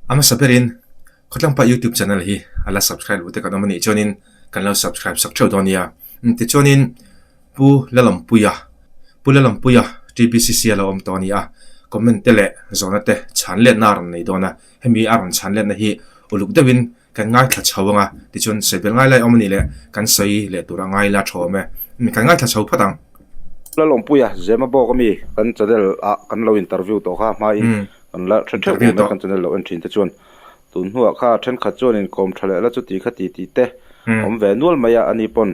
ama saberin khotlang pa YouTube channel hi ala subscribe ute kan amani chonin kan lo subscribe sak thau donia ti chonin pu lalampuya TBCC ala om tonia comment tele zonate chanlet nar nei dona hemi aron chanlet na hi uluk dewin kan ngai thla chawanga ti chon sebel ngai lai omani le kan sei le tura ngai la thome mi kan ngai thla chaw phatang la lompuya zema bo ko mi kan chadel a kan lo interview to kha mai kan la interview to kan channel lo en thin te chon tun huwa kha then kha chon in kom thale la chu ti kha ti te om ve nual maya ani pon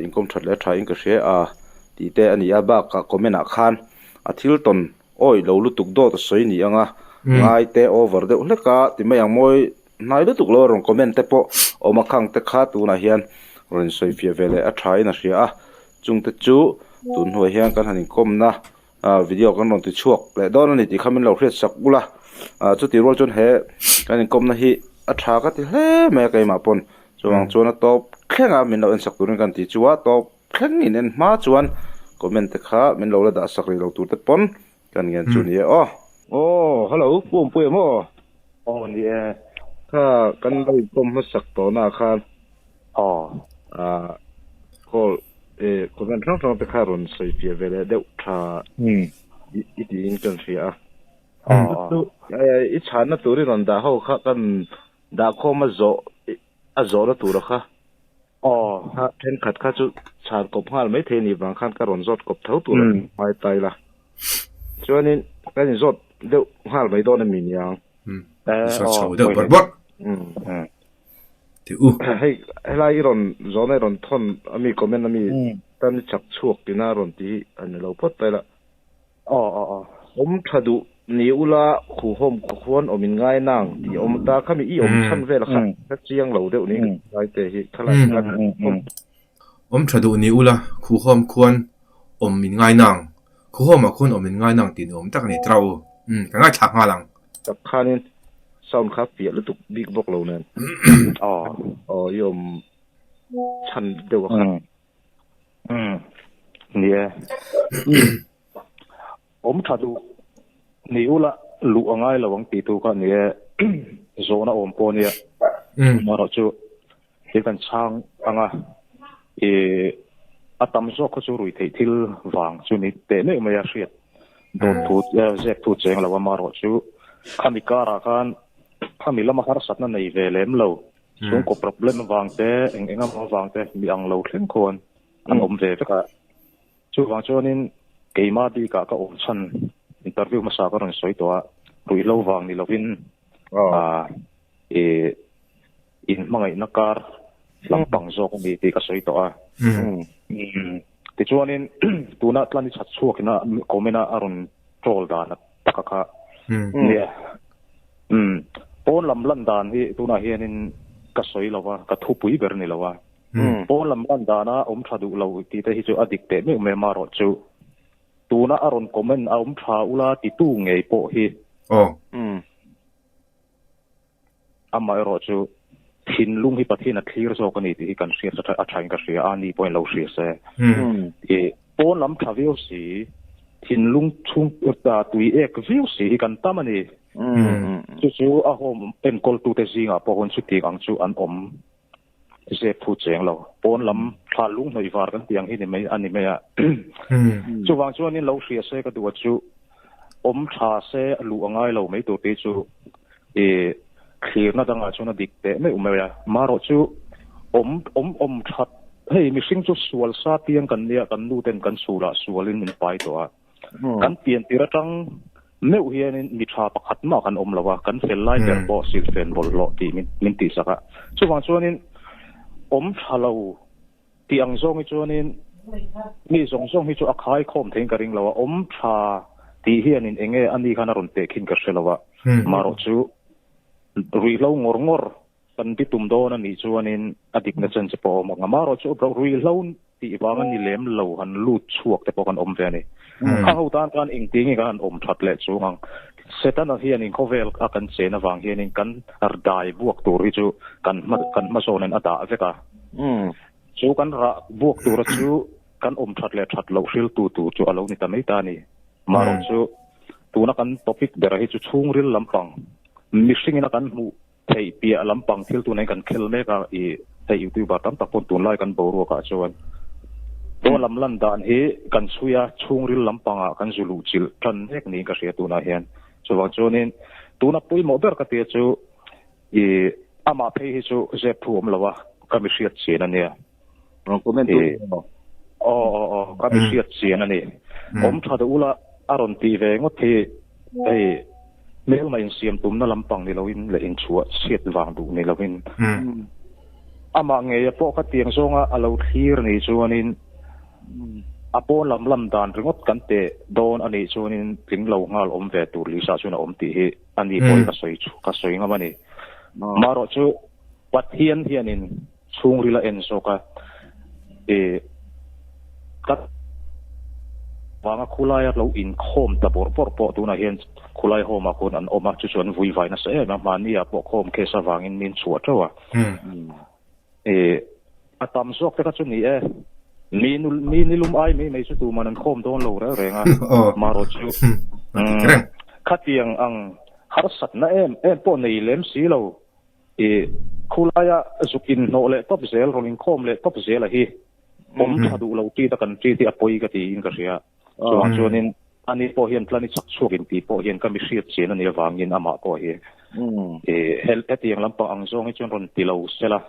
in kom thale tha in ka she a ti te ani a ba ka komena khan a thil ton oi lo lu tuk do to soi ni anga ngai te over de le ka ti mayang moi nai lu tuk lo rong comment te po o ma khang te kha tu na hian ron soi fia vele a thai na ria a chung te chu tun huwa hian kan hanin kom na video kan ron ti chuak le don ani ti khamin lo hret sak bula chu ti rol chon he kan kom na hi a tha ka ti hle me kai ma pon chuang chona top khenga min lo en sak turin kan ti chuwa top khleng in en ma chuan comment te kha min lo la da sak ri lo tur te pon kan ngen chu ni hello pum pui mo ni kha kan lo kom ma sak to na khan call comment rong te kha ron sei pia vele de tha it in kan sia i chana turi ron da ho kha kan da kho ma zo a zo ra tur kha ha then khat kha chu chan ko phal mai the ni bang khan ka ron zot kop thau tur mai tai la chuanin kan zot de hal mai do na min yang so chaw de barbot ti hey lai ron zo na ron thon ami comment ami tan chak chuak tina ron ti an lo pot tai la om thadu ni ula khu hom khu khon omin ngai nang ti om ta khami i om chan vel kha ka chiang lo deuh ni ngai te hi khala om thadu ni ula khu hom khon om min ngai nang khu hom a khon om min ngai nang ti nom tak ni trau ka ngai thak nga lang tak khanin sound kha pia lu tuk big box lo nen yom chan deuh kha nie om thadu ni ula lu angai lawang ti tu ka ni zona om po ni ma ro chu ti kan chang anga atam zo ko chu rui thei thil wang chu ni te ne ma ya riat do tu zek tu cheng lawa ma ro chu khami kara kan khami lama har sat na nei ve lem lo chung ko problem wang te enga ma wang te mi ang lo thleng khon an om ve ka chu wang chonin keima di ka om chan interview ma sa ka ron soi to rui lo wang ni lovin in mangai nakar lampang zo ko ti ka soi to ti chuanin tuna tlani chat chuak na komena aron trol da na takaka pon lam lan dan hi tuna hianin ka soi lawa ka thu pui ber ni lawa pon lam lan dana om thadu lo ti te hi chu adik te me ma ro chu tuna aron comment om tha ula ti tu ngei po hi amma ro chu thin lung hi pathin a clear zo ka ni ti kan sia sa a thain ka sia ani point lo sia se pon lam tha view si thin lung chung ta tui ek view si kan tamani chu a hom pen kol tu te zinga po hon chu ti ang chu an om ze phu cheng lo pon lam tha lung noi war kan tiang hi ni mai ani mai a chu wang chu ani lo sia se ka tu chu om tha se lu angai lo mai to te chu clear na danga chu na dik te mai umaya maro chu om that hei mi sing chu sual sa tiang kan nia kan nu ten kan sura sualin min pai to a kan pian tira tang meu hianin mi tha pakhat ma kan om lawa kan fel lai der bo sil fen bol lo ti min ti saka chu wang chuanin om thalo ti ang zong chuanin mi zong hi chu akhai khom theng ka ring lawa om tha ti hianin enge ani khana ron te khin ka selawa maro chu rui lo ngor kan ti tum do na ni chuanin adik na chen che po ma maro chu bro rui lo ti wangan ni lem lo han lu chuak te po kan om ve ni kha ho tan kan ing tingi kan om that le chungang setan a hian in khovel a kan chena wang hian in kan ar dai buak tur hi chu kan ma sonen ata veka chu kan ra buak tur chu kan om that le that lo hril tu chu alo ni ta mai ta ni maro chu tuna kan topic bera hi chu chung ril lampang mixing na kan mu thei pia lampang thil tu nei kan khel me ka I thei youtuber tam tak pon tun lai kan boru ka chuan to lam lan dan hi kan suya chungril lampanga kan zulu chil tran hek ni ka ria tu na hian chuwang chuanin tuna pui mo ber ka te chu I ama phei hi chu je phum lawa ka mi hriat chen ania comment tu ka mi hriat chen ani om thada ula aron ti ve ngot thi ei mel mai siam tum na lampang ni loin le in chua siat wang du ni loin ama nge ya po ka tiang zonga alo thir ni chuanin apo lam dan ringot kan te don ani chuanin tinglo ngal om ve tur li sa chuna om ti hi ani poi ka soi nga mani maro chu pathian hianin chungrila en soka kat wanga khulaya lo in khom ta bor po tu na hian khulai homa kon an oma chu chuan vui vai na se na mania po khom ke sa wangin min chuat tawa atam sok te ka chu ni mi lum ai me chu tu manan khom don lo ra renga maro chu khatiang ang har sat na em po nei lem si lo khulaya zukin no le top zel rolling khom le top zel a hi om thadu lo ti ta kan ti ti apoi ka ti in ka ria chuanin ani po hian plani chak chukin ti po hian ka mi hriat chen ani awangin ama po hi hel etiang lampang ang zong chon ron ti lo sela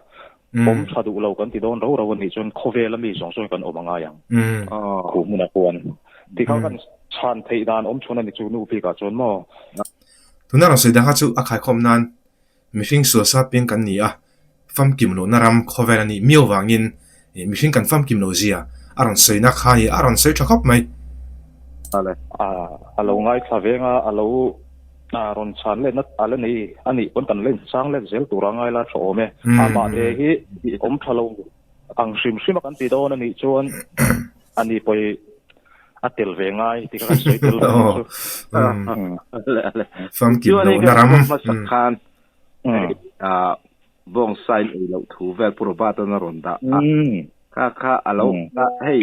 om thadu lo kan ti don ro ni chon khovel mi zong zong kan omanga yang khu muna kon ti kha kan chan thei dan om chona ni chu nu pi ka chon mo tuna ra se da ha chu akhai khom nan mihring so sa ping kan ni a fam kim lo naram khovel ani miu wangin mihring kan fam kim lo zia aron seina khai aron sei thakop mai alo ngai thavenga alo ron chan le nat ala ni ani pon kan len sang le zel turangai la tho me ama de hi om thalo ang sim kan ti don ani chuan ani poi atel ve ngai ti ka sei tel fam kim lo naram masakhan bong sai lo thu vel puro ba ta na ronda kha alo hey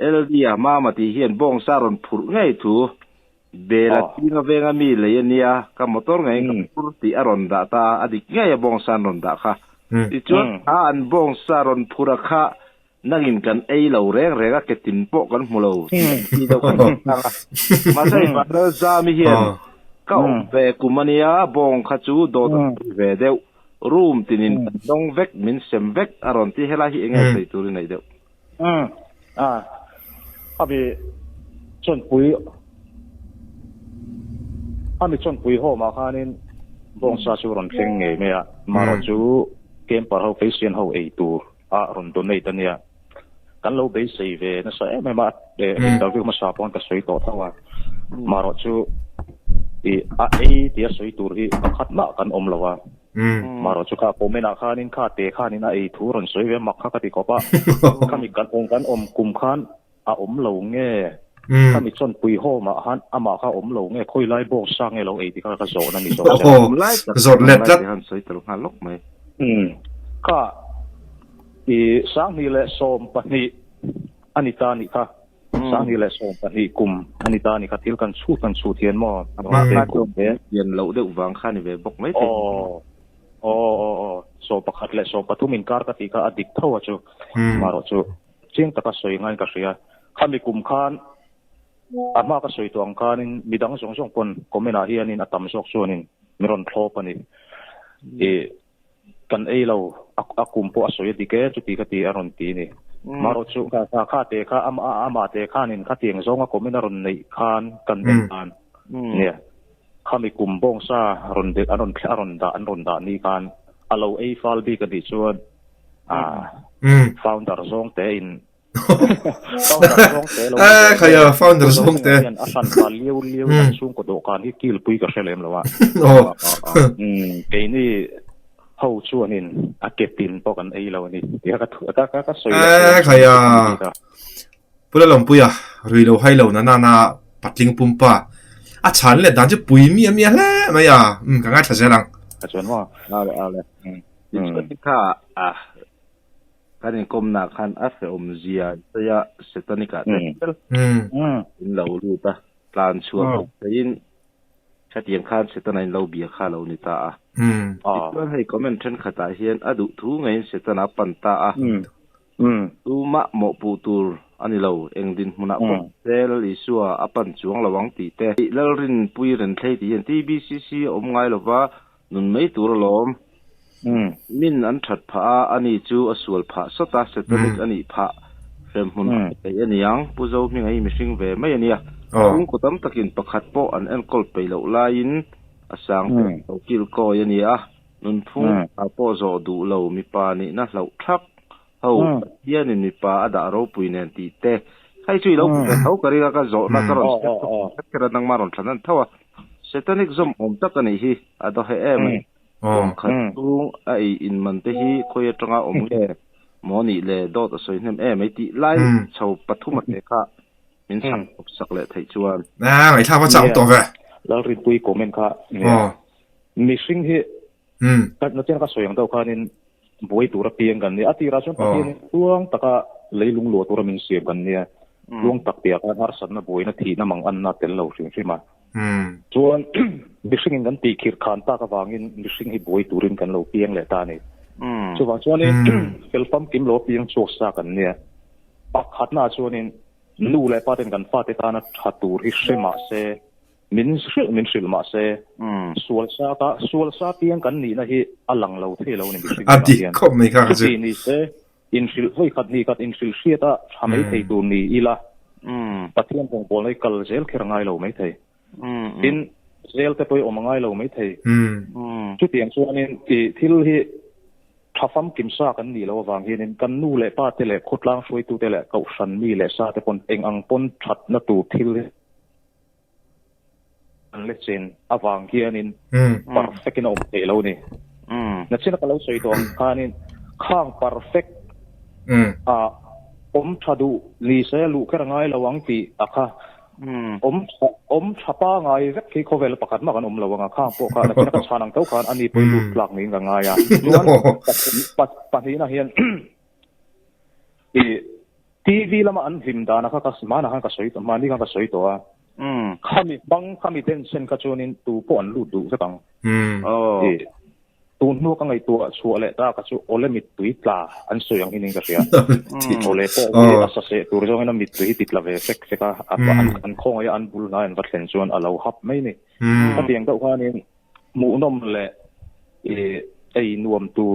eldia mama ti hian bong saron phur ngai thu bela tinga venga mi le nia ka motor ngai ka phur ti aron da ta adik ngai bong san ron da kha ti chuan an bong saron phura kha nangin kan ei lo reng ke tin po kan mulo ti do kan ma sai ba da za mi hian ka ve kumania bong kha chu do ve deu room tinin dong vek min sem vek aron ti hela hi engai sei tur nei deu abi chon pui ho ma khanin bong sa chu ron thleng nge me a maro chu kem par ho patient ho ei tur a ron donate ania kan lo be sei ve na sa me ma de interview ma sa pon ka soi to thawa maro chu a ei ti a soi tur hi khat na kan om lawa maro chu ka pomena khanin kha te khanin a ei thu ron soi ve mak kha ka ti ko pa kami kan om kum khan a om lo nge kami chon pui ho ma han ama kha om lo nge khoi lai bok sang nge lo ei ti ka zo na ni zo zot let lat han soi tel han lok mai ka sang ni le som pa ni anita ni ka sang ni le som pa ni kum anita ni ka til kan chu thian mo ma ko be yen lo de wang kha ni ve bok mai so pakhat le so patumin kar ka ti ka adik thawa chu maro chu ching taka soi ngai ka ria khami kum khan ama ka soi tuang khanin midang song pon komena hianin atam sok chuanin miron thlop ani kan ei lo akum po asoi ti ke chu ti ka ti aron ti ni maro chu kha te kha ama te khanin kha tiang zonga komena ron nei khan kan den an ne khami kum bong sa ron de aron da ni kan alo ei fal bi ka di chuan founder zong te in kaya founder zong te asan ka liu chung ko do kan hi kil pui ka selem lawa ke ni ho chuanin a ketin po kan ei lo ni ya ka soi kaya pula lom puya rui lo hai lo na patling pumpa a chan le dan je pui mi le ma ya ka nga tha zelang ka chuan wa ale ni ka kanin komna khan afe zia ya setanika in lo lu ta plan chuan in ชัดยังข้านเสตนายเราเบียข้าเรานี่ตาก็ให้คอมเมนต์ฉันขัดเฮียนอดุทูไงเสตนาปันตาตูมะหมอปูตูอันนี้เราเองดินมุนักปนเซลลิสัวอปันจวงระวังตีเตะแล้วรินปุยรินเทตีเห็นที่บีซีซีอมไงหรือว่านุนไม่ตัวล้อมมินอันถัดผาอันนี้จูอสวลผาสตาเสตนิกอันนี้ผาเฟมมุนไอ้ยันยังผู้เจ้ามีไงมีสิ่งเวไม่ยันเนี่ยคุณก็ตั้มตะกินประคัดโปอันเอ็นกอลไปเหล่าลายินอาสังเอากิลโกยันเนี่ยนุนพุ่งอาโปโซดูเหล่ามีปานี่นะเหล่าทักเขาเฮียนี่มีปาอดาเราปุยเนตีเตะให้ช่วยเราเขาก็เรียกกันโจนักการสักกระดังมารอนฉันนั้นเท่าเซตันิกซอมอมตักกันนี่ฮีอาดอให้เอ็มขัดตุ้งไออินมันเตฮีคอยตรงอมเล่หมอนี่เล่ดอตสวยเนี่ยไม่ตีไล่ชาวปฐุมเตค่ะมินสังสักเล่ไทยชวนไม่ท่าว่าจะเอาตัวไปแล้วรีตุยคอมเมนต์ค่ะมีสิ่งที่ก็นั่นเองก็สวยอย่างเดียวกันนี่บวยตัวระเบียงกันเนี่ยอธิราชนประเทศล่วงตะกะเลยลุงหลวงตัวมินเสียกันเนี่ยล่วงตักเปียกันฮาร์สันนะบวยนาทีน่ะมังอันน่ะเต็มเหล่าสิ่งใช่ไหมส่วนมิสิ่งกันตีขีดขันตากวางอินมิสิ่งที่บวยตัวรินกันเหล่าเปียงเลยตาเนี่ยส่วนนี้เฟลฟัมกิมเหล่าเปียงโชกซากันเนี่ยปักขัดหน้าส่วนนี้ลู่เลยป้าเต็นกันฟาเตตานะทัดตูริเชมาเซมินสิลมาเซส่วนซาเปียงกันนี่นะฮีอลังเหล่าเทเหล่านี่มิสิ่งกันเนี่ยก็ไม่ค่ะจีนี่เซอินสิลเฮ้ยขัดนี่ขัดอินสิลเชียตาทำให้เทตูนี่อีละปัจจัยของบอลให้กัลเซลเครงไงเหล่าไม่เทอินเซลแต่ไปอมง่ายเหล่าไม่เทจุดเตียงส่วนนี้ที่ที่ถ้าฟังกิมซากันนี่เราวางเห็นกันนู่นแหละป้าเตะขุดล้างช่วยตัวเตะเก่าสันมีแหละซาแต่ปนเองอังปนชัดนัตูทิลอันเล็กเซนอวางเฮียนินปาร์เฟกต์นอมเตะเรานี่นั่นเช่นก็เราช่วยตัวข้านี่ข้างปาร์เฟกต์ชัดูลีเซลูแค่ง่ายระวังตีอะค่ะชับป้าไงสักทีเขาเวลาประกาศมากันระวังข้างพวกข้านั่นเช่นก็ชานังเต้าข้าอันนี้ไปดูหลักนี้กันง่ายอ่ะล้วนปัจจุบันเฮียนทีวีละมันหิมดานะค่ะก็สมานะค่ะก็สวยตัวมานี่ก็สวยตัวข้ามีเต้นเส้นกระโจนินตูป้อนลูดดูสักครั้งตูนู้ก็ไงตัวชัวร์เลยตากระชัวโอเลมิดตุยตาอันสวยอย่างนี้ก็เสียโอเลโป้อาศัยตัวเราเนี่ยมิดตุยติดละเวฟเฟกอันคงอันบุลนายอันวัดเซนชวนเราฮับไม่เนี่ยถ้าเพียงแต่ว่านี่หมูนมเลยไอ้นวมตัว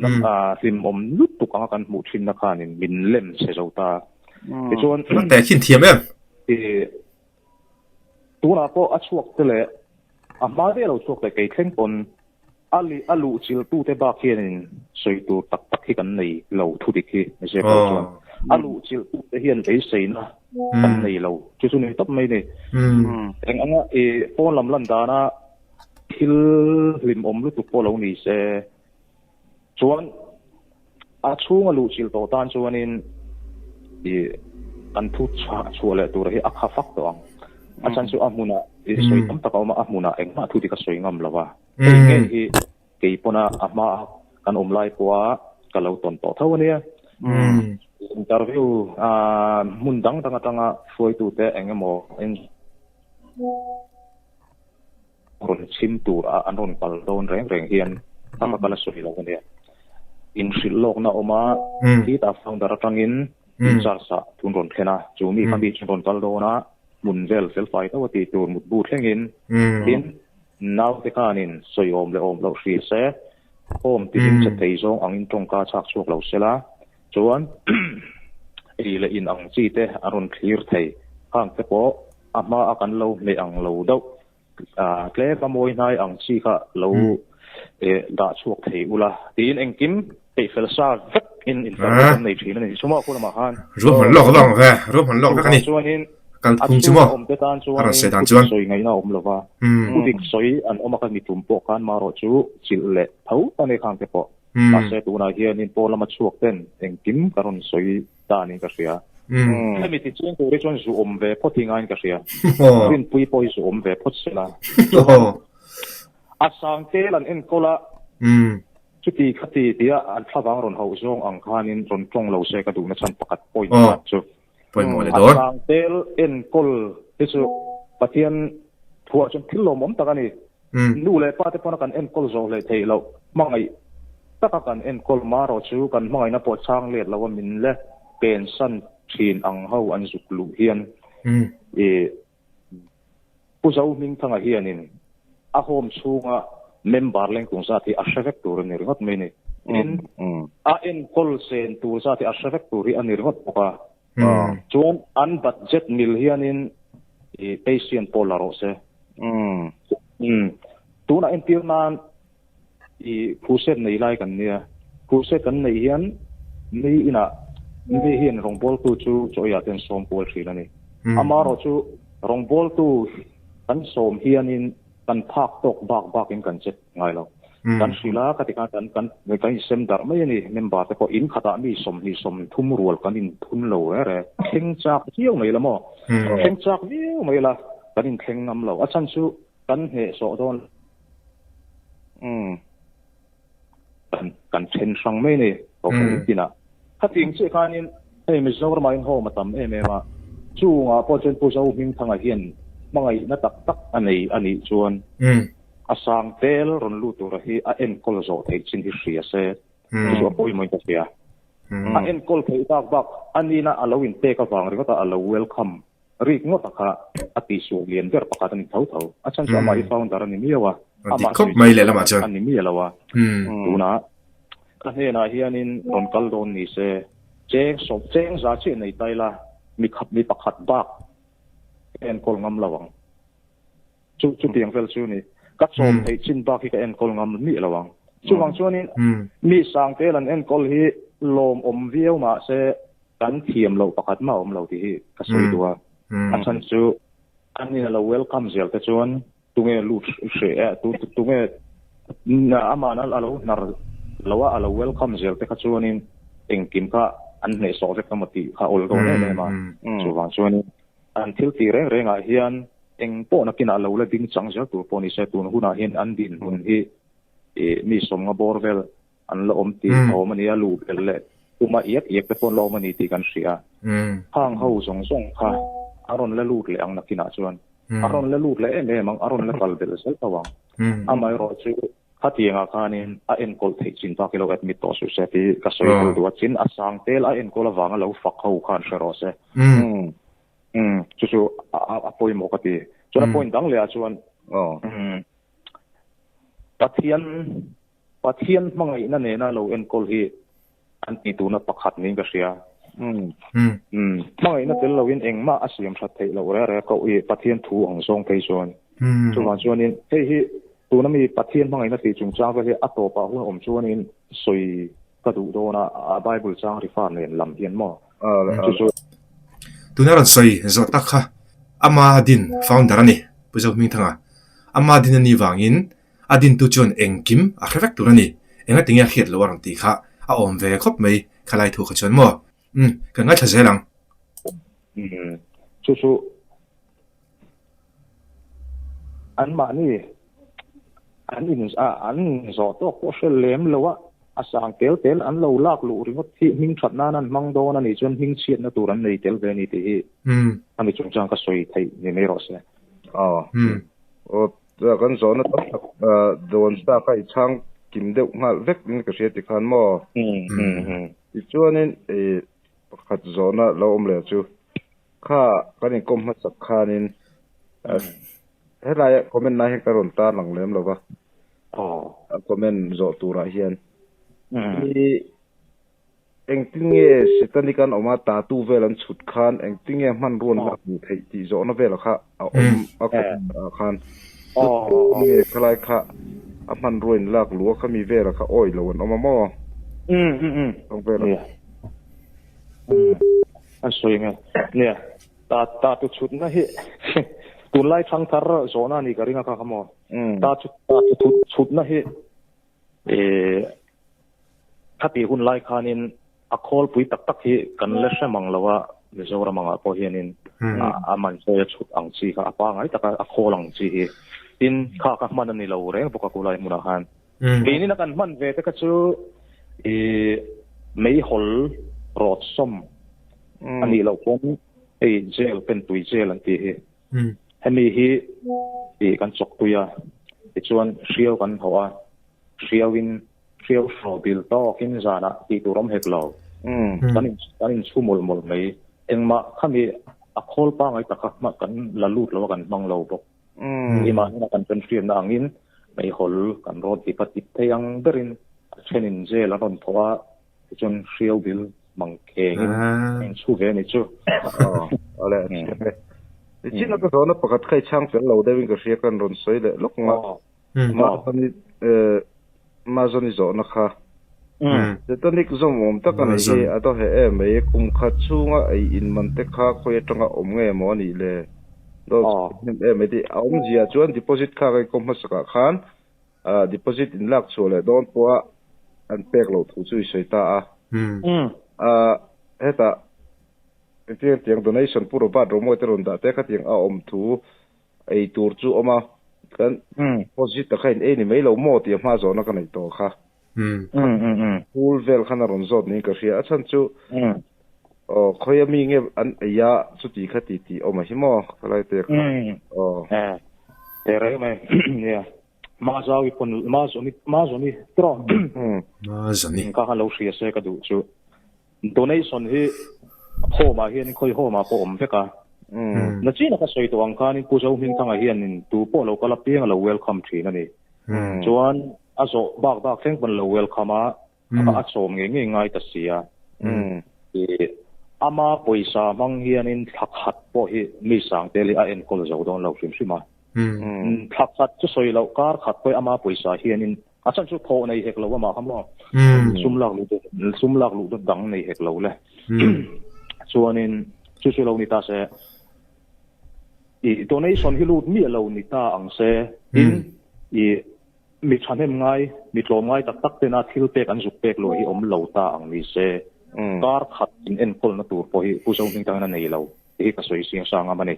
น้ำซิมลุดตุกกันหมูชินนักการนี่มินเล่มเสียจตาชวนแต่ขินเทียมเนี่ยตัวเราก็อัชวกตัวเลยมาเดี๋ยวเราชวกแต่ไก่เข่งปนอาลูจิลตู้เตบาเคียนสวยตัวตักที่กันในเราทุดิคีไม่ใช่ก็ชวนอาลูจิลตู้เทียนไอ้เซนนะกันในเราจุดนี้ตับไม่เนี่ยแต่อันนั้นพอลำลันดานะทิลลิมลุตุพอเรานี่เสชวนช่วงอาลูจิลตัวตานชวนนี่กันทุกชัวเลยตัวที่อักขฟักตัวอาจารย์ชัวอามุนะสวยตั้มตะเขามาอามุนะเองมาทุกที่ก็สวยงามแล้วว่าเองที่เกี่ยปนะอามากันไล่ปัวกันเราตนต่อเท่านี้อินเตอร์วิวมุนดังตั้งช่วยตัวเตะเองมั้งเองคนชิมตัวอันรอนปัลโดนแรงเฮียนทำมากันละสวยแล้วเนี่ยอินสิลโลกน่ะออกมาที่ตาฟังดาร์ตังอินจาร์สะทุนรอนแค่น่ะจูมีคำดีทุนรอนปัลโดนะมุนเซลไฟตัวตีตัวมุดบูดแข่งอินอินนาวที่การอินสวยเลยเราสีเสะโอมที่ดินจะตีจงอังอินตรงกาชักชวกเราเสละจวนเลยอินอังจีเตะอารมณ์คลีร์ไทยข้างเตปออามาอากันเราไม่อังเราดอกเกล้ขโมยนายอังจีค่ะเราด่าชวกไทยอุละตีนเองกิมเตะเฟลซ่าฟักอินฟาร์มในทีนั่นนี่ชั่วโมงคุณมาฮันรู้มันหลอกบ้างแค่รู้มันหลอกกันนี่กันพุ่งชั่วโมงอะไรเสด็จจวนสวยไงนะอมลว่าผู้ดิสวยอันอมากันมีตุ่มปกันมารอจูจิลเล่เท่าตอนนี้ข้างเตปออาศัยตัวนาเฮียนินโปลมาชวกเต้นเองกิมการุนสวยตานี่ก็เสียถ้ามีติดเชื้อตัวเรื่องสูงเวพอทิ้งงานก็เสียเรื่องปุยปุยสูงเวพอเสียละอาสังเตลันเอ็นโกละชุดที่ขัดที่เดียอันพระบางรอนเฮาจงอังคานินรอนจงเราเสกดูนัชันประกาศปุยมาจุปุยหมดเลยโดนอาสังเตลเอ็นโกลที่สุดปะเทียน thua chun thil lo mom taka ni nu le pa te pona kan en kol zo le thei lo mangai taka kan en kol ma ro chu kan mangai na po chang le lo min le pen san thin ang ho an zuk lu hian e pu zo ming thanga hianin a hom chunga member leng tung sa thi a shevek tur ni ringot me ni in a en kol sen tur sa thi a shevek tur ri an ringot poka chuan an budget mil hianin e patient polaro se tuna en tirnan i phuset nei lai kan nia phuset kan nei hian ni ina ni hian rong bol tu chu choya ten som pol thila ni amaro chu rong bol tu kan som hianin kan phak tok bak in kan chet ngai lo kan sila katika kan kan sem dar mai ni member te ko in khata mi som thum rual kan in thun lo re theng chak chiu mai la mo theng chak viu mai la kan in theng ngam lo achan chu kan he so don kan chen sang mai ni ko kan tina hating che kanin ei mi zor mai ho matam ma chu nga po chen pu zo hing thanga hian mangai na tak ani chuan asang tel ron lu tur hi a en kol zo thei chin hi ria se chu poi moi ta sia a en kol thei tak bak ani na alowin te ka wang ri ta alo welcome ri ngo ta kha ati su lien ber pakhat ani thau achan sa mai founder ani miwa ama khop mai le lama chan ani mi lawa tuna ka he na hianin ron kal don ni se cheng za che nei taila mi pakhat bak en kol ngam lawang chu tiang vel chu ni kat som thei chin ba ki ka en kol ngam mi lawang chu wang chuanin mi sang te lan en kol hi lom om viau ma se kan thiam lo pakhat ma om lo ti hi ka soi duwa achan chu ani lo welcome zel te chuan tunge lu she tunge na amana alo nar lawa alo welcome zel te ka chuanin engkim ka an ne so ve kamati kha ol do ne ma chu wang chuanin an thil ti reng a hian eng po na kina lo la ding chang ja tu po ni se tu huna hian an din hun hi e mi som nga borvel an lo om ti ho mani a lu le kuma iek te pon lo mani ti kan sia hang ho song kha aron la lut le ang na kina chuan aron la lut le mang aron la kal bel sel tawang amai ro chu khatianga khanin a en kol thei chin ta kilo admit to su se ti ka soi hol du chin asang tel a en kol awanga lo fak ho khan shero se chu a poi mo ka ti chu na point dang le a chuan pathian mangai na ne na lo en kol hi an ti tu na pakhat ni ka sia mangai na tel lo in eng ma asiam that thei lo re ko i pathian thu ang song kai chuan chu ma chuan in hei hi tu na mi pathian mangai na ti chung cha ve a to pa hu om chuan in soi ka du do na a bible chang ri fa ne lam hian mo chu tunaran soi zo takha ama din founder ani puzo ming thanga ama din ani wangin adin tu chon engkim a khevek turani enga tinga khiat lo warang ti kha a om ve khop mai khalai thu khachon mo ka nga thazelang chu an ma ni an zo to ko shel lem lowa asang tel an lo lak lu ringot thi hing that na nan mang do na ni chon hing chiat na turan nei tel ve ni ti ami chung chang ka soi thai ni me ro se o ta kan zo na don sta kai chang kim deuh ngal vek ni ka se ti khan mo ti chuanin e pakhat zo na lo om le chu kha kanin kom ma sak khanin helai comment na he karon ta lang lem lo ba comment zo tura hian eng tinge setanikan oma ta tu velan chut khan eng tinge man ruan ma bu thei ti zo na vela kha a om a khan nge khalai kha a man ruin lak lu kha mi vela kha oi lo on oma mo ong vela an soi nga ne ta tu chut na hi tu lai thang thar zo na ni karinga kha mo ta tu chut na hi khati hun lai khanin a khol pui tak hi kan le samang lawa mizora manga po hianin a man se chut ang chi kha apa ngai taka a khol ang chi hi tin kha man ani lo re boka kulai muna han ni na kan man ve ta ka chu mei hol rot som ani lo pon jail pen tui jail an ti hi hemi hi i kan chok tuya ti chuan riau kan hoa riau sobil to kin zana ti turom heklo kanin chumol mol mai engma khami a khol pa ngai takha ma kan lalut lo kan bang lo bok ni ma na kan pen friam na angin mai hol kan rod ti patip theyang berin chenin je la ron thowa chon riau bil mang khengin en chu ve ni chu ale chin na ko na pakat khai chang pen lo dewin ka ria kan ron soi le lok nga ma zoni zo na kha Tetanik zomom takan hi ato he me kum khatchunga ai in man te kha khoi tanga om nge mo ni le do me di om zia chuan deposit kha kai kom masaka khan deposit in lak chole don po an pek lo thu chui soita heta tiang donation puro ba ro mo te ron da te kha tiang a om thu ai tur chu oma kan deposit ta khain e ni me lo mo ti ma zo na kan ai to kha pool vel khana ron zot ni ka ria achan chu khoya mi nge an ya chu ti khati ti o ma himo kalai te te re mai ya ma zawi pon ma zoni tro ma zoni ka ha lo ria se ka du chu donation hi ho ma hian khoi ho ma po om veka na chi na ka soi to ang khanin pu zo min thanga hian in tu po lo kala piang lo welcome thi na ni chuan aso bak thleng ban lo welcome a achom nge ngai ta sia ama poisa mang hianin thakhat po hi mi sang te li a en kol zo don lo sim thakhat chu soi lo kar khat poi ama poisa hianin achan chu tho nei hek lo ma khamo sumlak lu do dang nei hek lo le chuanin chu lo ni ta se i donation hi lut mi lo ni ta ang se in i mi chanem ngai mi tlom ngai tak te na thil pek an zuk pek lo hi om lo ta ang ni se kar khat in en kol na tur po hi pu zo ning tang na nei lo hi ka soi siang sang ama ni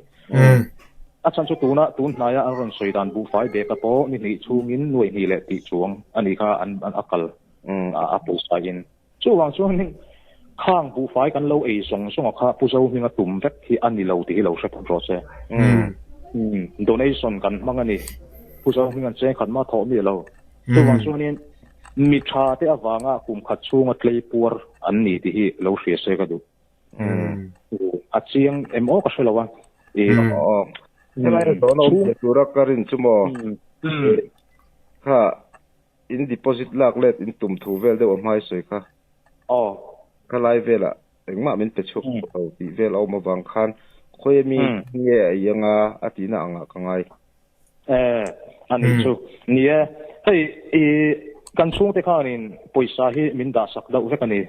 achan chu tun na ya aron soi dan bu fai be ka po ni chungin noi ni le ti chuang ani kha an akal a pu sa in chu wang chuan ning khang bu fai kan lo ei song kha pu zo ning a tum vek hi ani lo ti lo sha pro se donation kan mangani pu zo ning an che khan ma tho mi lo chu wang chuan in mi tha te awanga kum khat chunga tlei pur an ni ti hi lo hria se ka du a chiang mo ka shelawa helai do no tura karin chumo kha in deposit lak let in tum thu vel de om hai soi kha kalai vela engma min pe chuk ti vel au ma wang khan khoi mi nge yanga atina anga kangai ani chu nia hei kan chung te khanin poisa hi min da sak da vekani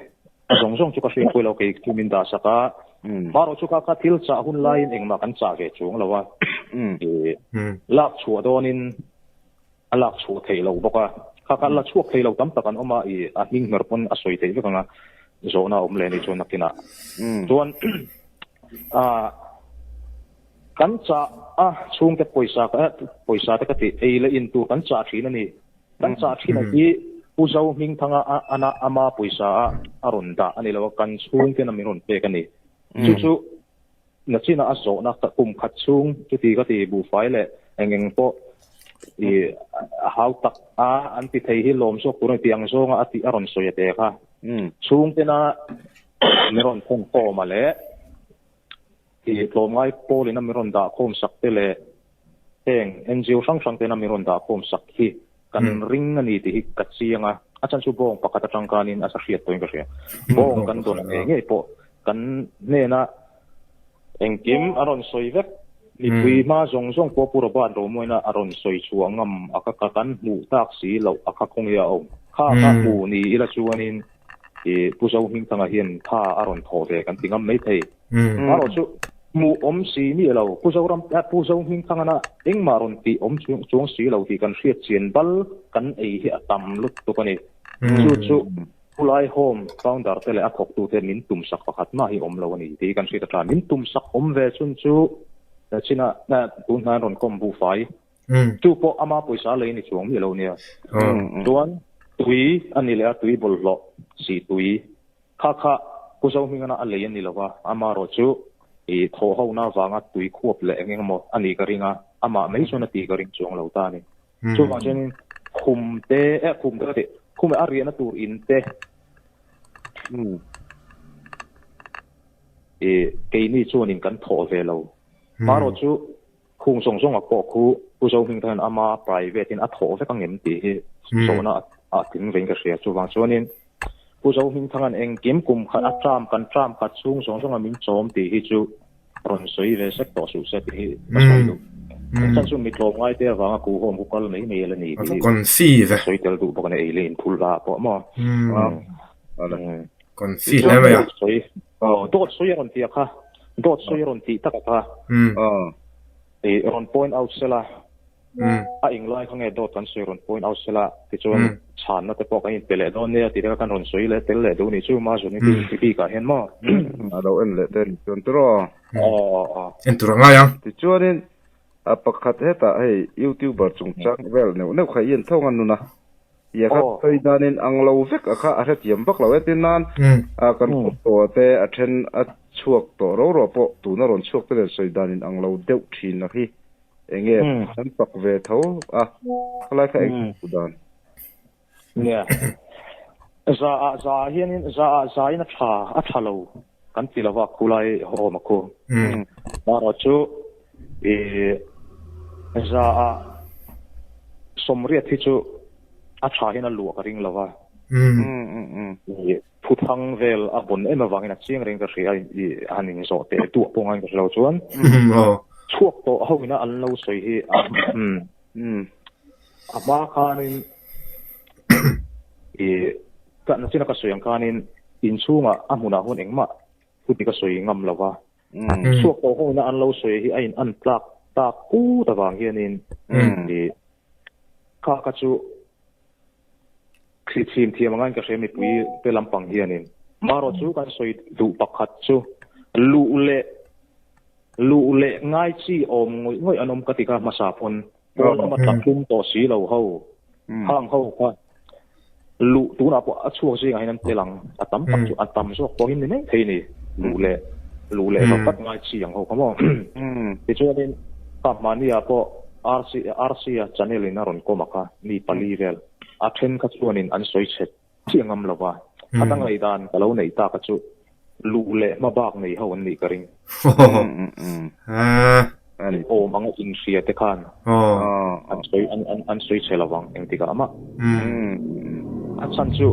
zong chu ka hri khoi lo ke ki min da saka maro chu ka thil cha hun lain engma kan cha ge chung lawa lak chu adonin alak chu thei lo boka kha la chu thei lo tam takan oma i a hing mer pon a soi te vekanga zona om le ni chu nakina chuan kan cha chung te poisa te ka ti ei le in tu kan cha thina ni kan cha thina hi pu zo ming thanga ana ama poisa aron da ani lo kan chung te na mi ron pe ka ni chu na china azo na ta kum khat chung ki ti bu fai le engeng po i how tak an ti thei hi lom so kur tiang zo nga ati aron so ye te kha chung te na mi ron khong ko ma le i tlom ngai poli na mi ron da khom sak te le teng NGO sang te na mi ron da khom sak hi kan ring ani ti hi ka chianga achan chu bong pakata tangkanin asa hriat toin ka hria bong kan don nge po kan ne na engkim aron soi vek ni pui ma zong po puro ban ro moina aron soi chuangam aka kan mu tak si lo aka khong ya om kha mu ni ila chuanin e pu zo hing tanga hian kha aron tho de kan tingam mai thei aro chu mu om si mi lo pu zo hing tanga na eng maron ti om chung si lo ti kan hriat chian bal kan ei hi atam lut tu kani chu pulai home founder tele akhok tu te min tum sak pakhat ma hi om lo ani ti kan hriat ta min tum sak om ve chun chu china na tu na ron kom bu fai chu po ama poisa le ni chuang mi lo nia tuan tui ani le tui bol lo si tui kha pu zo hing na ale ani lo wa ama ro chu tho ho na wanga tui khuap le engeng mo ani ka ringa ama mai chona ti ka ring chong lo ta ni chu ma chen khum te khum ariana tur in te cái này cho nên cần thọ về lâu, mà rồi chú khung song song à có khu, bố cháu mình thấy ama private nên thọ về các nghiệm thì số na tính về cái sự chú vang cho nên bố cháu mình thấy anh kiếm cùng khát tram khát sung song song mình chom thì chú rồi suy về sắc tỏ sự sẽ thì bắt đầu được, chắc chú mình lo ngay thế vang cụ hôm cụ cái này này là này còn phi về suy theo đủ bằng này lên phul ra bỏ mà còn phi là mấy à đốt suy ron tiệt ha đốt suy ron tiệt tất cả thì ron point out sela anh lại không nghe đốt kan suy ron point out sela thì cho chán nó tới bọc anh tele đó nè thì cái ron suy lệ tele đó ni chú mà cho nên thì cái hiện mà đâu anh lệ tên chọn tro anh tro ngay à thì cho nên pakhat heta hey youtuber chung chak vel ne khai yen thong anu na ya ka thoi danin anglo vek akha a tiam bak lawe tin nan kan to te a then a chuak to ro po tu na ron chuak te soi danin anglo deuh thin na hi enge san pak ve tho khlai kha ek dan yeah za hian za in a tha lo kan ti lawa khulai ho ma ko ma ro chu za somriat hi chu a tha hian a lu ka ring lawa phutang vel a bon em awangin a chiang ring ka ria anin zo te tu pongan ka lo chuan chuak to hoina an lo soi hi ama khanin ka na china ka soyang khanin in chunga amuna hun engma puti ka soi ngam lawa chuak to hoina an lo soi hi ain an plak ta ku ta wang hianin ka chu khithim thiamangan ka semi pui pe lampang hianin maro chu kan soi du pakhat chu lu le ngai chi om ngoi anom katika masapon ko ma takum to si lo ho hang ho ka lu tu na po a chu si ngai nan telang atam pak chu atam so ko hin ni thei ni lu le ma pat ngai chi yang ho ka mo ti chu den ka mania po RC channel in aron ko maka ni palivel a then ka chuanin an soi chet chiangam lawa atang lei dan kalo nei ta ka chu lu le ma bak nei ho an ni ka ring ani o mang in sia te khan an soi chelawang eng tika ama a chan chu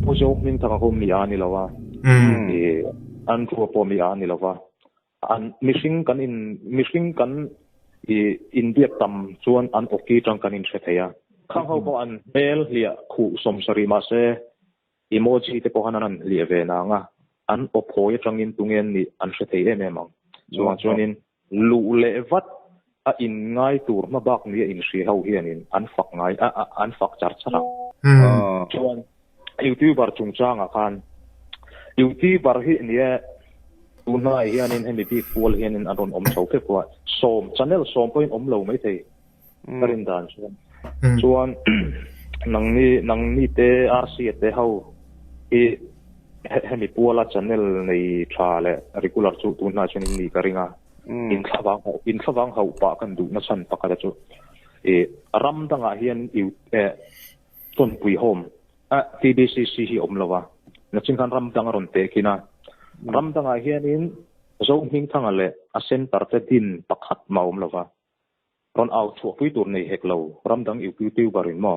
pojo min ta ko mi ani lawa an thu po mi ani lawa an missing kan in tam chuan an oki tang kan in theya khang ho ko an bel lia khu som sari ma se emoji te ko hanan lia ve na nga an ophoi tangin tungen ni an thei em mang chuanin lu le vat a in ngai tur ma bak ni in hri ho hianin an fak ngai an fak char chara chuan youtuber chungchanga khan youtuber hi nia tunai hianin hemi big pool hianin aron om chho pe kwa som channel som point om lo mai thei karin dan chuan nang ni te RC te ho e hemi pola channel nei tha le regular chu tunai chuan ni karinga in thawang ho pa kan du na san pakada chu e ramdanga hian ton pui home TBCC hi om lawa na chingkan ramdanga ron te kina ramdanga hianin zo hing thanga le a center te din pakhat maum lawa ron au chu pui tur nei hek lo ramdang yu pu tiu barin mo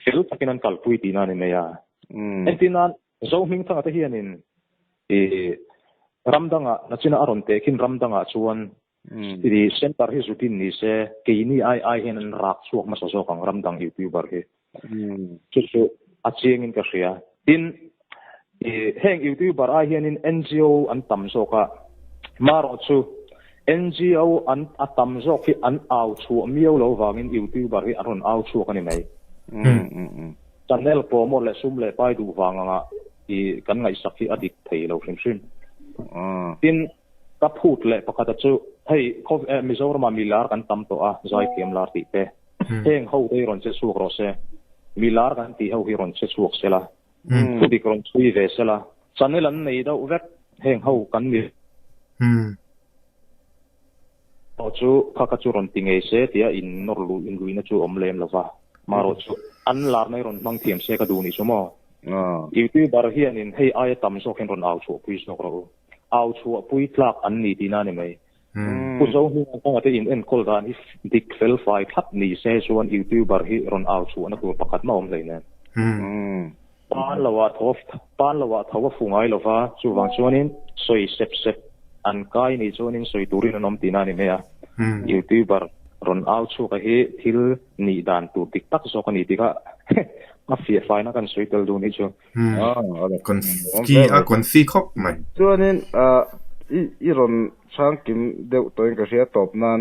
filu takinan kal pui tina ni meya entinan zo hing thanga te hianin ramdanga na china aron te kin ramdanga chuan di center hi zutin ni se keini ai hen rak chuak ma so kang ramdang yu pu bar he chu a chiangin ka ria tin heng youtuber a hianin NGO an tam zoka maro chu NGO an atam zok hi an au chu miau lo wangin youtuber hi aron au chu kan nei channel promo le sum le pai du wanga kan ngai sakhi adik thei lo hrim tin ka phut le pakata chu hei mizoram milar kan tam to a zai kem lar ti pe heng ho dei ron che suak ro se milar kan ti ho hi ron che suak sela di kron chui ve sela channel an nei do vek heng ho kan mi chu kha chu ron tinge se tia in nor lu in luina chu omlem lova maro chu an lar nei ron mang thiam se ka du ni chumo iutu bar hian in hei ai tam so khen ron au chu pui so ro au chu pui tlak an ni tina ni mai pu zo hu ka te in en kol ran if dik fel fai khat ni se chuan iutu bar hi ron au chu na tur pakat ma om leina pan lawa thof fungai lova chu wang chuanin soi sep an kai ni chuanin soi turin anom tina ni mea youtuber ron au chu ka hi thil ni dan tu tiktak so ka ni tika a fia fai na kan soi tel du ni chu kon fi khop mai chuanin i ron sang kim deuh toin ka ria top nan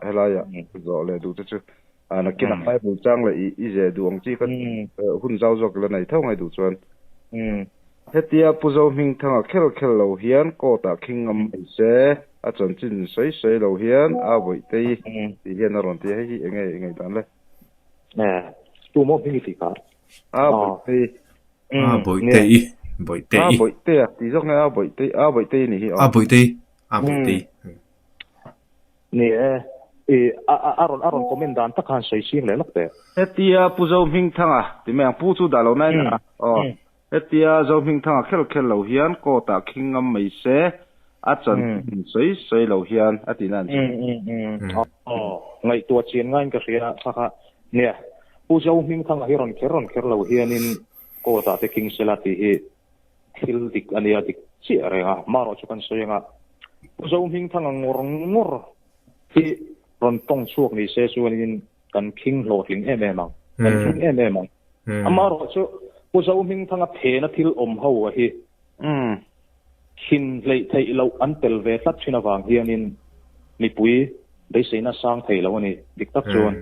helaya zo le du chu na kina khai bu chang le i je du ong chi kan hun zau zok le nei thau ngai du chuan hetia puzo ming thanga khel lo hian ko ta khingam se a chon chin sei lo hian a voi te ti hian ron ti hi engai tan le tu mo phi ti ka voi te ti zok nga voi te ni hi voi te ni aron komendan ta kan sei sin le lokte hetia puzo ming thanga ti me pu chu da lo nai na hetia zo ming thanga khel lo hian ko ta khingam mai se a chan sei lo hian atinan ngai tua chien ngai ka ria kha ne pu zo ming thanga hiron kher lo hian in ko ta te king selati hi thil dik ania dik chi arenga maro chu kan soyenga pu zo ming thanga ngor hi ron tong chuak ni se chuanin kan king lotling emang kan king emang amaro chu pu zo ming thanga phena thil om ho a hi hin lei thei lo an tel ve tlat thina wang hianin mi pui dei seina sang thei lo ani dik tak chuan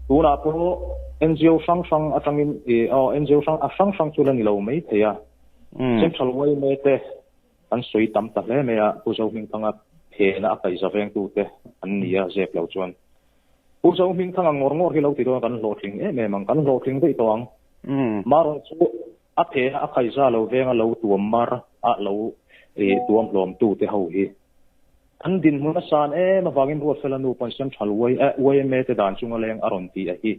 tuna po NGO sang atangin NGO sang chulan lo mai theya central way me te an soi tam ta le me a pu zo ming thanga phena a kai zaveng tu te an nia zep lo chuan pu zo ming thanga ngor hi lo ti do kan lotling mang kan lotling dei tawang maro chu a phe a khai za lo venga lo tuam mar a lo tuam lom tu te ho hi an din mun san ma wangin ro fela nu pon sem thal way me te dan chung leng aron ti a hi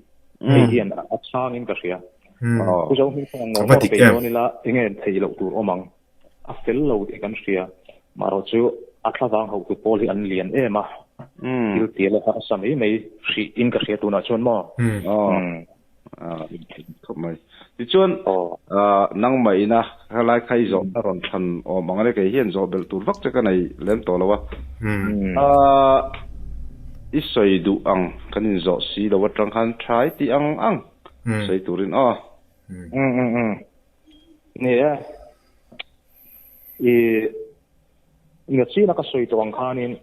hian a chang in ka ria ku zo mi sang no pe no ni la ingen thei lo tur omang a fel lo te kan ria maro chu a thawang ho tu pol hi an lian ma il ti la ha sami mai si in ka ria tu na chon mo khop mai ti chuan nang mai na halai khai zo ron than o mangale ke hian zo bel tur vak ka nei lem to lawa isoi du ang kanin zo si lo watang khan try ti ang sei turin ne ngachi na ka soi to ang khanin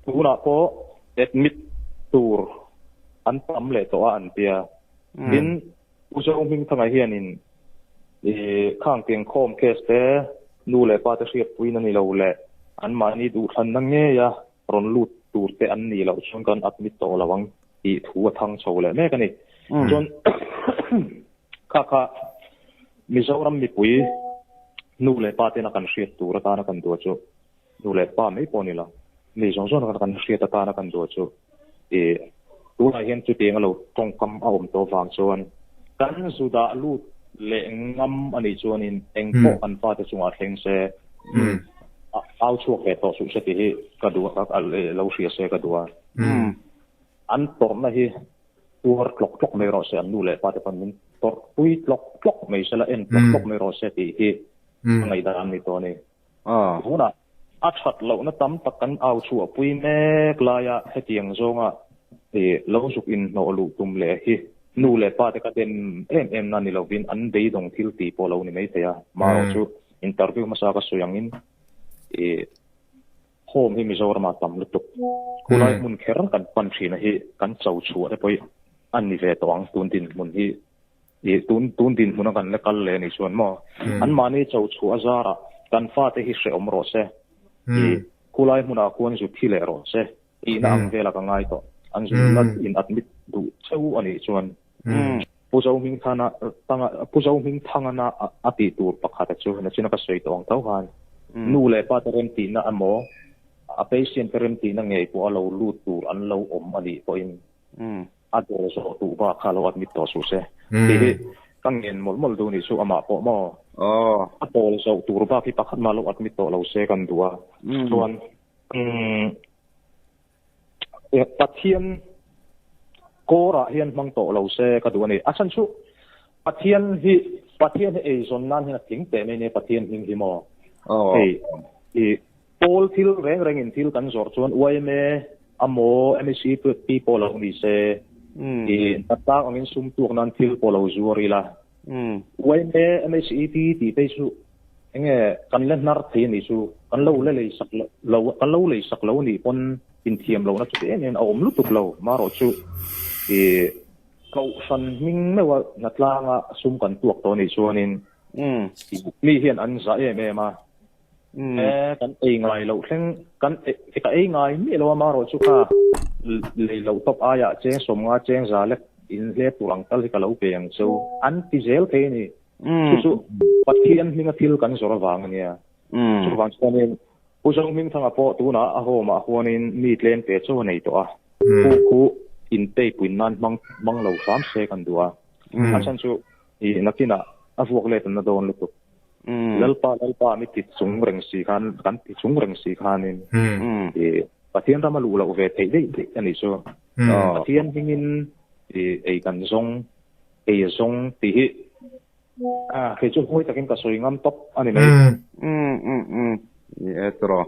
tuna ko admit tur an tam le to an pia din uzo ming thanga hianin khang teng khom case te nu le pa te riat puina ni lo le an mani du than nang nge ya ron lut tur te an ni lo chung kan admit to lawang I thu thang chho le me kani jon kha mizoram mi pui nu le pa te na kan riat tur ta na kan do chu nu le pa mai poni la mi zong zong na kan riat ta na kan do chu tu la hian chu te ngalo tong kam a om to wang chuan kan su da lu le ngam ani chuan in engpo an pa te chunga thleng se au chu ke to su se ti hi ka du ka lo sia se ka duwa an tor na hi tur tlok me ro se an nu le pa te pan min tor pui tlok me se la en tlok me ro se ti hi ngai da an ni to ni huna a that lo na tam takan au chu pui me klaya hetiang zonga lo suk in no lu tum le hi nu le pa te ka den em na ni lo bin an dei dong thil ti po lo ni mai te ya ma ro chu interview ma sa ka suyang in home hi mi zo ma tam lu tuk kulai mun kher kan pan thina hi kan chau chu a poi an ni ve tawang tun din mun hi tun din mun kan le kal le ni chuan mo an ma ni chau chu azara kan fa te hi se om ro se kulai mun a kuan ju thile ro se na ang vela ka ngai to an zu lat in admit du chau ani chuan puzo ming thanga na ati tur pakhat chu na china ka sei tawang tau han nu le pa terem ti na amo a patient terem ti na ngei po alo lu tur an lo om ali po in ado so tu ba khalo admit to su se ti kang en mol du ni su ama po mo apol so tur ba ki pakhat malo admit to lo se kan dua tuan pathian kora hian mang to lo se ka du ni asan chu pathian e zon nan hin thing te ne pathian hing hi mo e pol thil reng in thil kan zor chuan uai me amo msc people lo ni se e tata angin sum tuak nan thil polo zuari la uai me msc ti pe su enge kan le nar the ni su kan lo le sak lo ni pon in thiam lo na chu en om lu tuk lo ma ro chu e kau san ming me wa natlanga sum kan tuak to ni chuanin mi hian an za me ma kan ei ngai lo thleng kan ka ei ngai mi lo ma ro chu ka le lo top aya cheng som nga cheng za le in le tulang tal ka lo peng so an ti zel the ni chu pathian hinga thil kan zora wang ania chu wang chuanin pusong ming thanga po tu na a ho ma huanin mi tlen te chu nei to a ku in te puin nan mang lo sam se kan dua asan chu i nakina a vuak le tan na don lu tu lalpa mi ti chung reng si kan ti chung reng si khanin e pathian rama lu lo ve te dei ani so pathian hingin e kan zong ti hi he chu hoi takin ka soi ngam top ani nei etro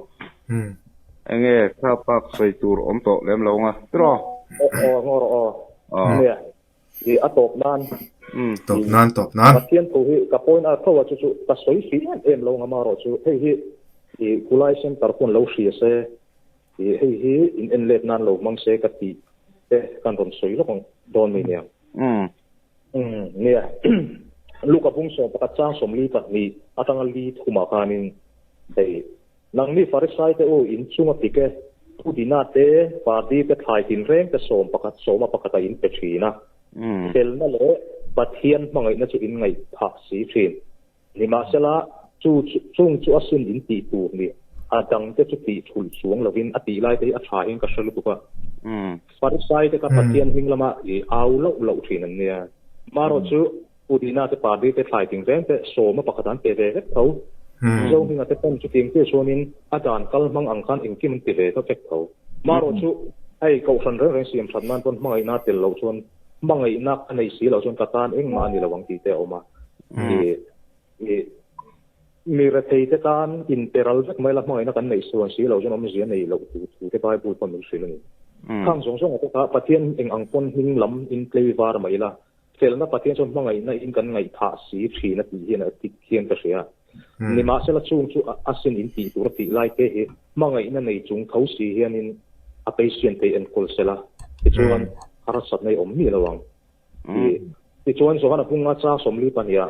enge khapak soi tur om to lem lo nga tro ngor ne e atop nan top nan pathian to hi ka point a thawa chu ka soi fi em lo nga ma ro chu hi e kulai sem tar pon lo shi se hi in enlet nan lo mang se ka ti te kan ron soi lo kong don mi ne ne luka bung so pa chang som li ta ni atang li thuma kanin dei nang ni farisai te o in chunga tike tu dina te pa di te thai tin reng te som pakat soma pakata in pe thina tel na le pathian mangai na chu in ngai pha si thin ni ma sela chung chu asin in ti tu ni adang te chu ti thul chuang lovin ati lai te a tha in ka salu tuka farisai te ka pathian hinglama e au lo thin an nia maro chu udina te pa di te thai tin reng te soma pakatan pe ve tho zo hinga te pon chu ting te sonin adan kal mang ang khan in kim ti ve to tek tho maro chu ai ko san reng siam san man pon mangai na tel lo chon mangai na anei si lo chon katan eng ma ni lawang ti te oma mi ra thei te tan interal vek mai la mangai na kan nei so si lo chon om zia nei lo tu te bai bu pon mi si ni khang song ta pathian eng ang pon hing lam in play var mai la tel na pathian chon mangai na in kan ngai tha si thi na ti hian a ti khian ka sia ni ma sela chung chu asin in ti tur ti lai te he mangai na nei chung thau si hian in a patient te en kol sela ti chuan arasat nei om mi lawang ti chuan so hana punga cha somli pania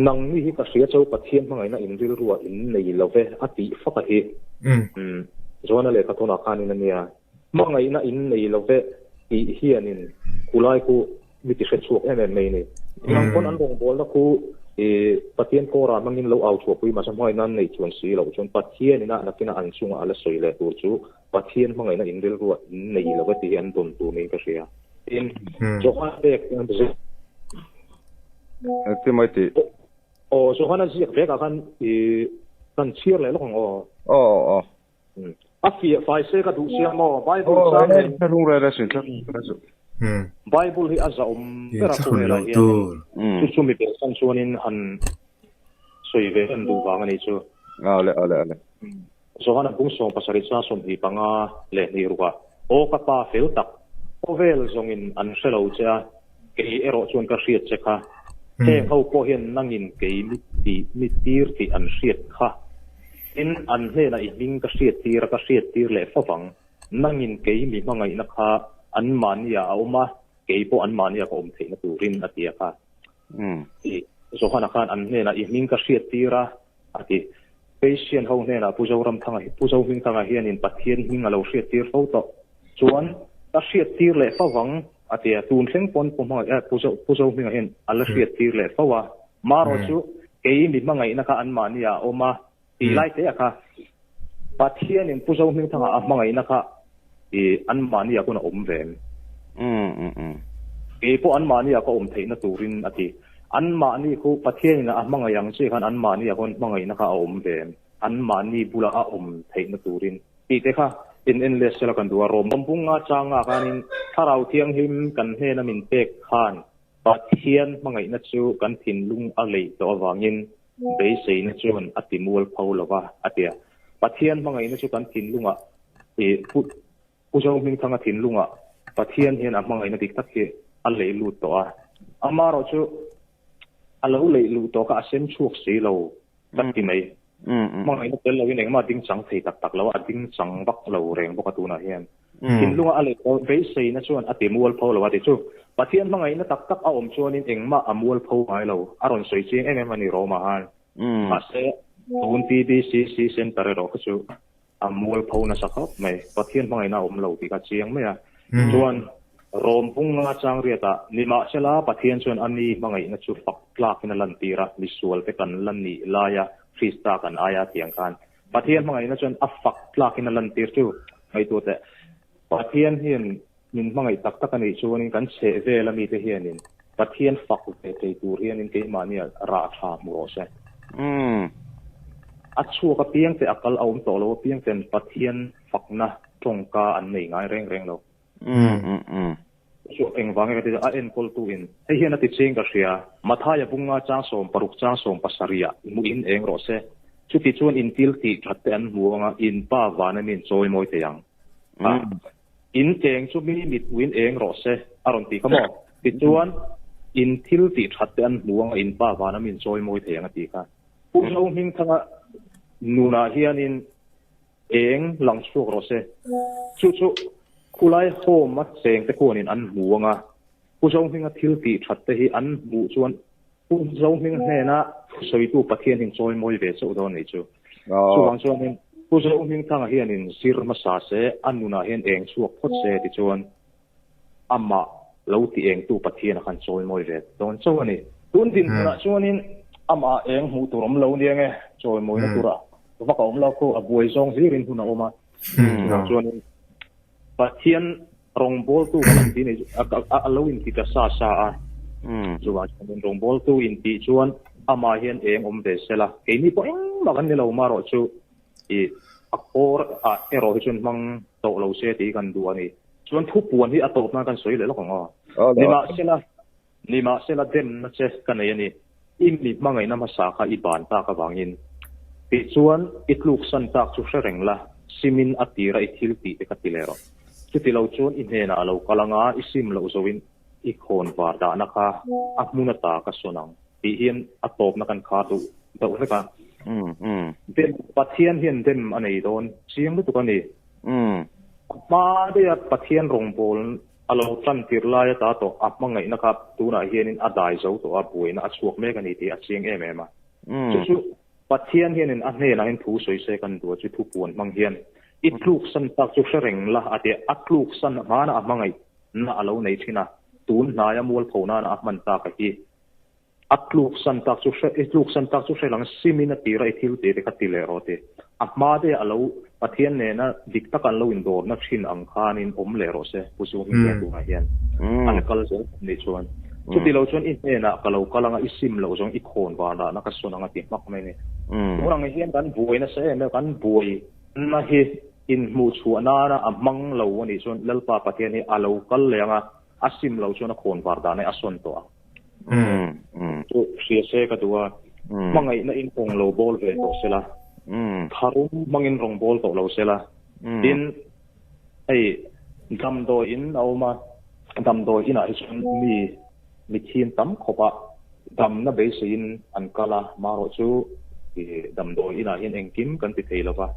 nang mi hi ka sia chau pathian mangai na in ril ruwa in nei love ati faka hi chuan le ka thona khanin ania mangai na in nei love ti hian in kulai ku mi ti chuak em nei ni nang kon an bong bol na ku pathian ko ra mangin lo au chu pui ma sam hoi nan nei chuan si lo chuan pathian ina nakina an chunga ala soi le tur chu pathian mangai na in ril ruwa in nei love ti an don tu nei ka sia in johan bek an ze ti mai ti johan an ziak bek kan kan chier le long a fi fai se ka du sia mo bible sa ne rung ra sin ta bible hi azza pera ko la ya chu mi pe san chuanin han soi ve an du wang ani chu ale johan an bung so pasari sa som hi panga le ni ruwa o ka pa fel tak ovel zongin an selo cha ke ero chuan ka riat che kha te ho ko hian nangin ke mi tir ti an riat kha in an he na i hing ka riat tir le fawang nangin ke mi mangai na kha an mania auma ke po an mania ko theina turin atia kha so khana khan an he na i hing ka riat tira ati patient ho he na puzoram thanga puzo hing thanga hian in pathian hing alo riat tir fo to chuan ka riat tir le fawang atia tun thleng pon po ma puzo hing hen ala riat tir le fawa maro chu cái mình mà ngày nó cả ăn mà nia oma thì lại thế à cả phát hiện in phụ sông mình thằng mà ngày nó cả thì ăn mà nia cũng là về cái bộ ăn mà nia có thấy nó turin à thì ăn mà nia cũng phát hiện là mà ngày yang chỉ kan ăn mà nia cũng mà ngày nó cả về ăn mà nia bula thấy nó turin thì thế cả in les la kan duwa rom bunga changa kanin tharau thiang him kan he na min pek khan pathian mangai na chu kan thin lung a lei to awangin be sei na chuan atimul pholawa atia pathian mangai na chu kan thin lunga e pu jong min thanga thin lunga pathian hian a mangai na dik tak he a lei lu to a amaro chu a lo lei lu to ka asem chuak sei lo tak ti mai mangai na tel lawin engma ding chang thei tak tak lo a ding chang bak lo reng boka tuna hian tin lunga ale ko be sei na chuan ati mual pho lo wa ti chu pathian mangai na tak tak a om chuan in engma amual pho mai lo aron soi ching em mani ro ma han a se tun TBCC center ro ka chu amual pho na sakap mai pathian mangai na om lo ti ka chiang me a chuan rom punga chang riata nima sela pathian chuan ani mangai na chu fak tlak na lan tira visual te kan lan ni laya Krista kan aya tiang kan pathian mangai na chon afak tlak in lan tir chu mai tu te pathian hian min mangai tak tak ani chuan kan che ve la mi te hian in pathian fak te tur hian in ke mania ra tha mo se a chu ka piang te akal aum to lo piang ten pathian fakna tongka an nei ngai reng lo so eng wange te a en kol tu in he hian ati ching ka ria mathaya bunga chang som paruk chang som pasaria mu in eng ro se chu ti chuan in til ti thatte an muanga in pa wana min choi moi te yang in teng chu mi mit win eng ro se aron ti kamo ti chuan in til ti thatte an muanga in pa wana min choi moi te yang ati ka pu lo hing thanga nuna hian in eng lang chu ro se chu kulai home mat seng te kon in an muanga pu jong hinga thil ti thatte hi an mu chuan pu jong hing hena soi tu pathian hing choi moi ve chu don nei chu chuang chuan in pu jong hing thanga hian in sir ma sa se anuna hian eng chuak phot se ti chuan amma lo ti eng tu pathian khan choi moi ve don chu ani tun din na chuan in amma eng mu turom lo ni nge choi moi na tura va ka om lo ko a buai jong hirin huna oma chuan pathian rong bol tu kan ti nei a lo in ti ka sa a chuan rong bol tu in ti chuan ama hian eng om ve sela ke ni po eng ma kan ni lo ma ro chu i a por a ero hi chuan mang to lo se ti kan du ani chuan thu puan hi a to na kan soi le lo ngo lima sela dem na che kan nei ani im ni mangai na ma sa kha i ban ta ka wangin ti chuan itluk san tak chu reng la simin atira i thil ti te ka tilero chuti lo chuan in hena lo kalanga isim lo zoin i khon war da na kha akmuna ta ka sonang ti hian atop na kan kha tu do ka den pathian hian dem anei don chiang lu tu kan ni ma de pathian rong bol alo tan tir la ya ta to apmangai na ka tu na hian in adai zo to a buina a chuak me kan ni ti a chiang em em a chu pathian hian in a hne na in thu soi se kan du chu thu puan mang hian itluk san tak chu reng la ate atluk san mana amangai na alo nei thina tun na ya mol phona na man ta ka hi atluk san tak chu lang simina tira ithil te ka tile rote amma de alo pathian ne na dikta kan lo indor na thin ang khanin om le ro se pusu hi tu ha hian an kal zo nei chuan chu ti lo chuan in ne na kalo kalanga isim lo jong i khon wa na ka sonanga ti mak mai ne orang hian kan buai na se me kan buai na hi in mu chuana na amang lo ani chuan lalpa pathian hi alo kal lenga asim lo chuan a khon war da ne ason to chu se ka tuwa mangai na in pong lo bol ve to sela tharum mangin rong bol to lo sela in ai dam do in auma dam do ina hi chuan mi thin tam khopa dam na be sin an kala maro chu dam do ina hin engkim kan ti theilawa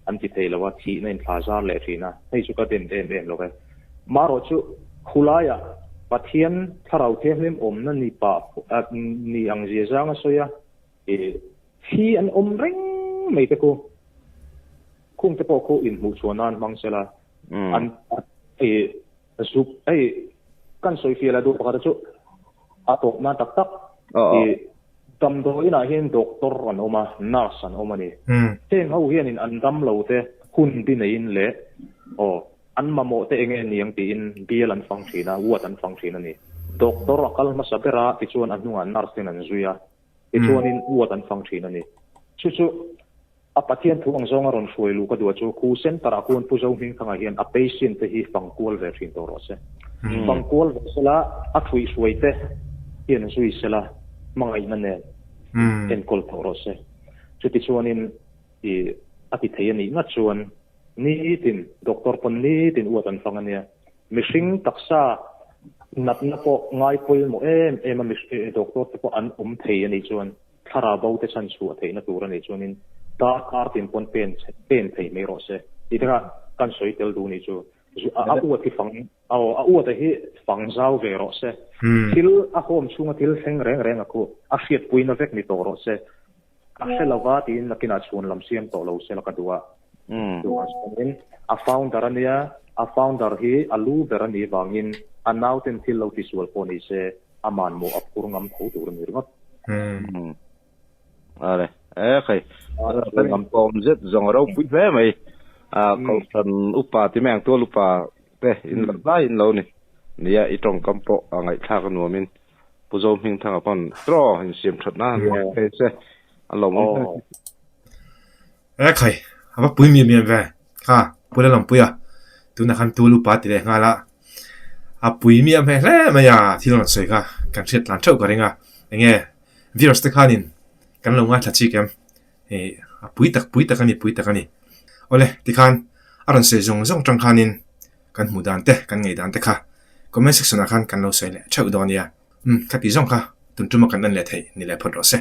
an ti theilawa thi na in thaza le thina hei chu ka den em lo ka maro chu khulaya pathian tharau the hlim om na ni pa ni ang je janga soya hi an om ring mai te ko khung te po ko in mu chuanan mangsela an zup kan soi fiala do pa chu atok na tak tak cầm đôi na hiền doctor an oma nurse an oma ni thế ngau hiền in an dam lo te hun tin in le an ma mo te enge niang ti in bial an function na wat an function ani doctor akal ma sabera ti chuan an nunga nurse tin an zuya ti chuan in wat an function ani chu apathian thu ang zonga ron foi lu ka du chu khu center akun pu zo hing thanga hian a patient te hi fangkual ve thin to ro se fangkual ve sala a thui suai te hian zui sala mangai na ne en kol to ro se chu ti chuan in i ati thei ani nga chuan ni tin doctor pon ni tin wat an fang ania mishing taksa nat na po ngai poi mo em a doctor te po an thei ani chuan thara bau te chan chu thei na tur ani chuan in ta kartin pon pen thei me ro se itra kan soi tel du ni chu a u ti fang a u ta hi fang zau ve ro se til a hom chunga til seng reng aku a hriat puina vek ni to ro se a helawa tin nakina chun lam siam to lo se la ka duwa a founder ania a founder hi alu berani wangin anauten til lo ti sual poni se aman mo apurngam tho tur ni ringot are khai ngam pom zet zong ro pui ve mai ko san upa ti meng to lupa te in la in lo ni nia I tong kampo angai tha ka nuamin puzo hing thanga pon tro in sim thatna pe se alom khai aba pui mi ve kha pula lam puya tu na khan tu lupa ti le ngala a pui mi am he le ma ya thilon sei kha kan set lan thau ka ringa enge virus te khanin kan lo nga thachi kem pui tak ani ole ti khan aron se zong tang khanin kan mu dan te kan ngei dan te kha comment section a khan kan lo sei le chau don ya ka pi zong kha tun tuma kan an le thei ni le phot ro se